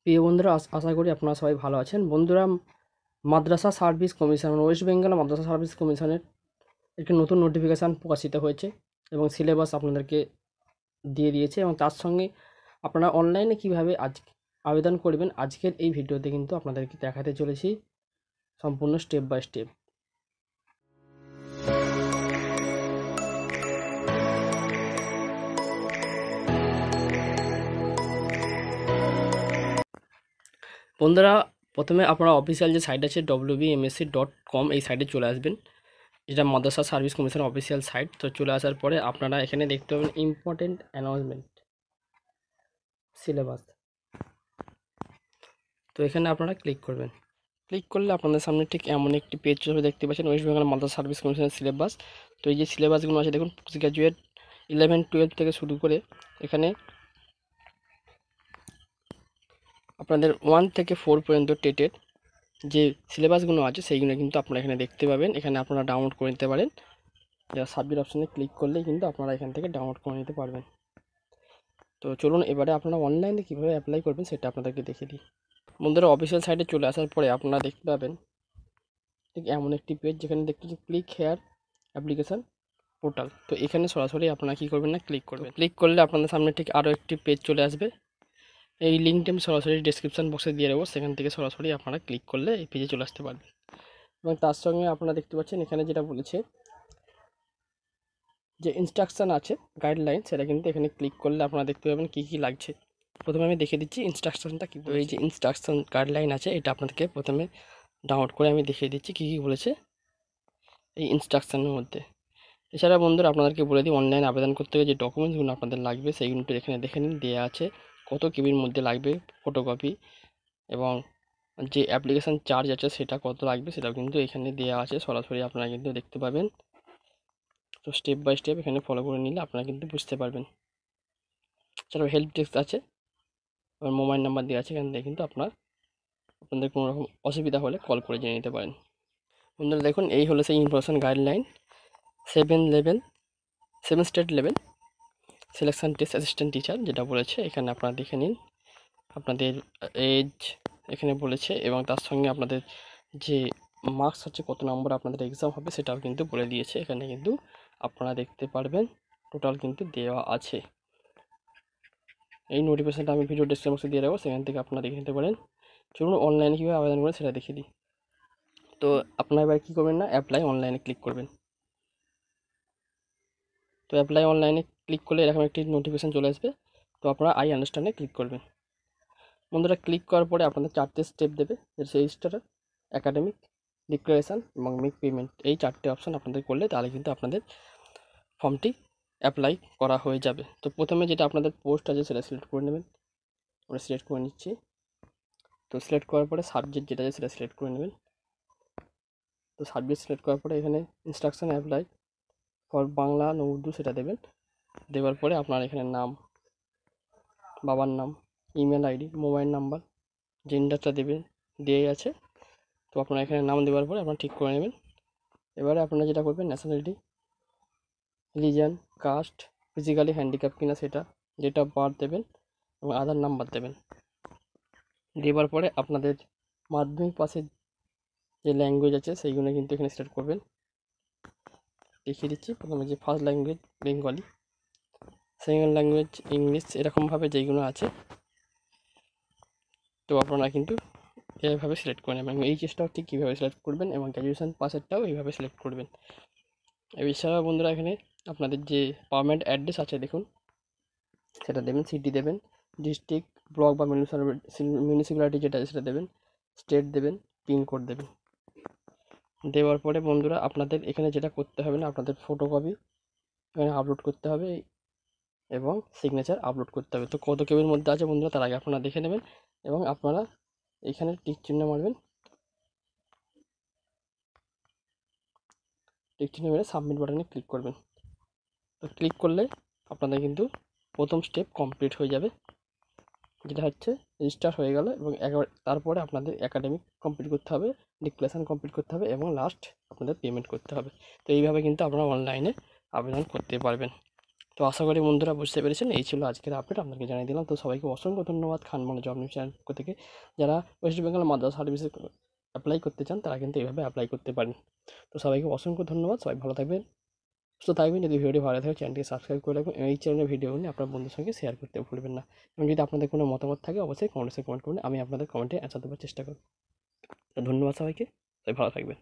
প্রিয় বন্ধুরা, আশা করি আপনারা সবাই ভালো আছেন। বন্ধুরা, মাদ্রাসা সার্ভিস কমিশন ওয়েস্ট বেঙ্গল মাদ্রাসা সার্ভিস কমিশনের একটি নতুন নোটিফিকেশান প্রকাশিত হয়েছে এবং সিলেবাস আপনাদেরকে দিয়ে দিয়েছে এবং তার সঙ্গে আপনারা অনলাইনে কীভাবে আবেদন করবেন আজকের এই ভিডিওতে কিন্তু আপনাদেরকে দেখাতে চলেছি সম্পূর্ণ স্টেপ বাই স্টেপ। বন্ধুরা, প্রথমে আপনারা অফিসিয়াল যে সাইট আছে wbmsc.com এই সাইটে চলে আসবেন। এটা মাদ্রাসা সার্ভিস কমিশনের অফিসিয়াল সাইট। তো চলে আসার পরে আপনারা এখানে দেখতে পাবেন ইম্পর্টেন্ট অ্যানাউন্সমেন্ট সিলেবাস। তো এখানে আপনারা ক্লিক করবেন। ক্লিক করলে আপনাদের সামনে ঠিক এমন একটি পেজ চলবে, দেখতে পাচ্ছেন ওয়েস্ট বেঙ্গল মাদ্রাসা সার্ভিস কমিশনের সিলেবাস। তো এই যে সিলেবাসগুলো আছে দেখুন, পোস্ট গ্রাজুয়েট 11-12 থেকে শুরু করে এখানে আপনাদের 1 থেকে 4 পর্যন্ত টেটের যে সিলেবাসগুলো আছে সেইগুলো কিন্তু আপনারা এখানে দেখতে পাবেন। এখানে আপনারা ডাউনলোড করে নিতে পারেন। যা সাবজেক্ট অপশানে ক্লিক করলেই কিন্তু আপনারা এখান থেকে ডাউনলোড করে নিতে পারবেন। তো চলুন এবারে আপনারা অনলাইনে কীভাবে অ্যাপ্লাই করবেন সেটা আপনাদেরকে দেখিয়ে দিই। বন্ধুরা, অফিসিয়াল সাইটে চলে আসার পরে আপনারা দেখতে পাবেন ঠিক এমন একটি পেজ, যেখানে দেখতে পাচ্ছি ক্লিক হেয়ার অ্যাপ্লিকেশান পোর্টাল। তো এখানে সরাসরি আপনারা কী করবেন না, ক্লিক করবেন। ক্লিক করলে আপনাদের সামনে ঠিক আরও একটি পেজ চলে আসবে। এই লিঙ্কটি আমি সরাসরি ডেসক্রিপশান বক্সে দিয়ে দেবো, সেখান থেকে সরাসরি আপনারা ক্লিক করলে এই পেজে চলে আসতে পারবেন। এবং তার সঙ্গে আপনারা দেখতে পাচ্ছেন এখানে যেটা বলেছে যে ইনস্ট্রাকশান আছে, গাইডলাইন, সেটা কিন্তু এখানে ক্লিক করলে আপনারা দেখতে পাবেন কী কী লাগছে। প্রথমে আমি দেখিয়ে দিচ্ছি ইনস্ট্রাকশানটা কী। এই যে ইনস্ট্রাকশান গাইডলাইন আছে, এটা আপনাদেরকে প্রথমে ডাউনলোড করে আমি দেখিয়ে দিচ্ছি কী কী বলেছে এই ইনস্ট্রাকশানের মধ্যে। এছাড়া বন্ধুরা আপনাদেরকে বলে দিই, অনলাইন আবেদন করতে গেলে যে ডকুমেন্টসগুলো আপনাদের লাগবে সেইগুলো এখানে দেখে নিন, দেওয়া আছে কত কেবির মধ্যে লাগবে ফটোকপি, এবং যে অ্যাপ্লিকেশান চার্জ আছে সেটা কত লাগবে সেটাও কিন্তু এখানে দেওয়া আছে, সরাসরি আপনারা কিন্তু দেখতে পাবেন। তো স্টেপ বাই স্টেপ এখানে ফলো করে নিলে আপনারা কিন্তু বুঝতে পারবেন। এছাড়াও হেল্প ডেস্ক আছে, মোবাইল নাম্বার দেওয়া আছে, এখান থেকে কিন্তু আপনাদের কোনো রকম অসুবিধা হলে কল করে জেনে নিতে পারেন। বন্ধুরা দেখুন, এই হলো সেই information guideline 7 state level selection test assistant teacher, যেটা বলেছে এখানে আপনারা দেখে নিন। আপনাদের এজ এখানে বলেছে এবং তার সঙ্গে আপনাদের যে মার্কস হচ্ছে, কত নম্বর আপনাদের এক্সাম হবে সেটাও কিন্তু বলে দিয়েছে। এখানে কিন্তু আপনারা দেখতে পারবেন টোটাল কিন্তু দেওয়া আছে। এই নোটিফিকেশনটা আমি ভিডিও ডেসক্রিপশন বক্সে দিয়ে দেবো, সেখান থেকে আপনারা দেখে নিতে পারেন। চলুন অনলাইনে কীভাবে আবেদন করেন সেটা দেখিয়ে দিই। তো আপনারা এবার কী করবেন না, অ্যাপ্লাই অনলাইনে ক্লিক করবেন। তো অ্যাপ্লাই অনলাইনে ক্লিক করলে এরকম একটি নোটিফিকেশান চলে আসবে। তো আপনারা আই আন্ডারস্ট্যান্ডে ক্লিক করবেন। বন্ধুরা, ক্লিক করার পরে আপনাদের 4টে স্টেপ দেবে, রেজিস্টার, একাডেমিক, ডিক্লারেশান এবং মেক পেমেন্ট। এই 4টে অপশান আপনাদের করলে তাহলে কিন্তু আপনাদের ফর্মটি অ্যাপ্লাই করা হয়ে যাবে। তো প্রথমে যেটা আপনাদের পোস্ট আছে সেটা সিলেক্ট করে নেবেন। আমরা সিলেক্ট করে নিচ্ছি। তো সিলেক্ট করার পরে সাবজেক্ট যেটা আছে সেটা সিলেক্ট করে নেবেন। তো সাবজেক্ট সিলেক্ট করার পরে এখানে ইনস্ট্রাকশান অ্যাপ্লাই ফর বাংলা না উর্দু সেটা দেবেন। দেওয়ার পরে আপনার এখানে নাম, বাবার নাম, ইমেল আইডি, মোবাইল নাম্বার, জেন্ডারটা দেবেন, দিয়ে আছে। তো আপনারা এখানে নাম দেওয়ার পরে আপনারা ঠিক করে নেবেন। এবারে আপনারা যেটা করবেন, nationality, religion, caste, physically handicapped কিনা সেটা, ডেট অফ বার্থ দেবেন এবং আধার নাম্বার দেবেন। দেওয়ার পরে আপনাদের মাধ্যমিক পাশের যে ল্যাঙ্গুয়েজ আছে সেইগুলো কিন্তু এখানে সিলেক্ট করবেন। দেখিয়ে দিচ্ছি, প্রথমে যে first language Bengali, second language English, এরকমভাবে যেইগুলো আছে তো আপনারা কিন্তু এইভাবে সিলেক্ট করে নেবেন। এবং এইচএসটাও ঠিক কীভাবে সিলেক্ট করবেন এবং গ্র্যাজুয়েশন পাসেরটাও এইভাবে সিলেক্ট করবেন। এছাড়াও বন্ধুরা এখানে আপনাদের যে পার্মানেন্ট অ্যাড্রেস আছে দেখুন সেটা দেবেন, সিটি দেবেন, ডিস্ট্রিক্ট, ব্লক বা মিউনিসিপ্যালিটি যেটা আছে সেটা দেবেন, স্টেট দেবেন, পিনকোড দেবেন। দেওয়ার পরে বন্ধুরা আপনাদের এখানে যেটা করতে হবে না, আপনাদের ফটোকপি এখানে আপলোড করতে হবে এবং সিগনেচার আপলোড করতে হবে। তো কত কেবির মধ্যে আছে বন্ধুরা তার আগে আপনারা দেখে নেবেন এবং আপনারা এখানে টিক চিহ্ন মারবেন। টিক চিহ্ন মেরে সাবমিট বাটনে ক্লিক করবেন। তো ক্লিক করলে আপনাদের কিন্তু প্রথম স্টেপ কমপ্লিট হয়ে যাবে, যেটা হচ্ছে রেজিস্টার হয়ে গেল। এবং তারপরে আপনাদের একাডেমিক কমপ্লিট করতে হবে, ডিক্লারেশান কমপ্লিট করতে হবে এবং লাস্ট আপনাদের পেমেন্ট করতে হবে। তো এইভাবে কিন্তু আপনারা অনলাইনে আবেদন করতে পারবেন। তো আশা করি বন্ধুরা বুঝতে পেরেছেন, এই ছিল আজকের আপডেট, আপনাকে জানিয়ে দিলাম। তো সবাইকে অসংখ্য ধন্যবাদ। খান বাংলা জব নিউজ চ্যানেল থেকে যারা ওয়েস্ট বেঙ্গল মাদ্রাসা সার্ভিসে অ্যাপ্লাই করতে চান তারা কিন্তু এইভাবে অ্যাপ্লাই করতে পারেন। তো সবাইকে অসংখ্য ধন্যবাদ, সবাই ভালো থাকবেন, সুস্থ থাকবেন। যদি ভিডিওটি ভালো থাকে চ্যানেলটিকে সাবস্ক্রাইব করে রাখবেন, এই চ্যানেলের ভিডিওগুলি আপনার বন্ধুর সঙ্গে শেয়ার করতে ভুলবেন না। এবং যদি আপনাদের কোনো মতামত থাকে অবশ্যই কমেন্টে কমেন্ট করুন, আমি আপনাদের কমেন্টে অ্যান্সার দেওয়ার চেষ্টা করব। তো ধন্যবাদ সবাইকে, সবাই ভালো থাকবেন।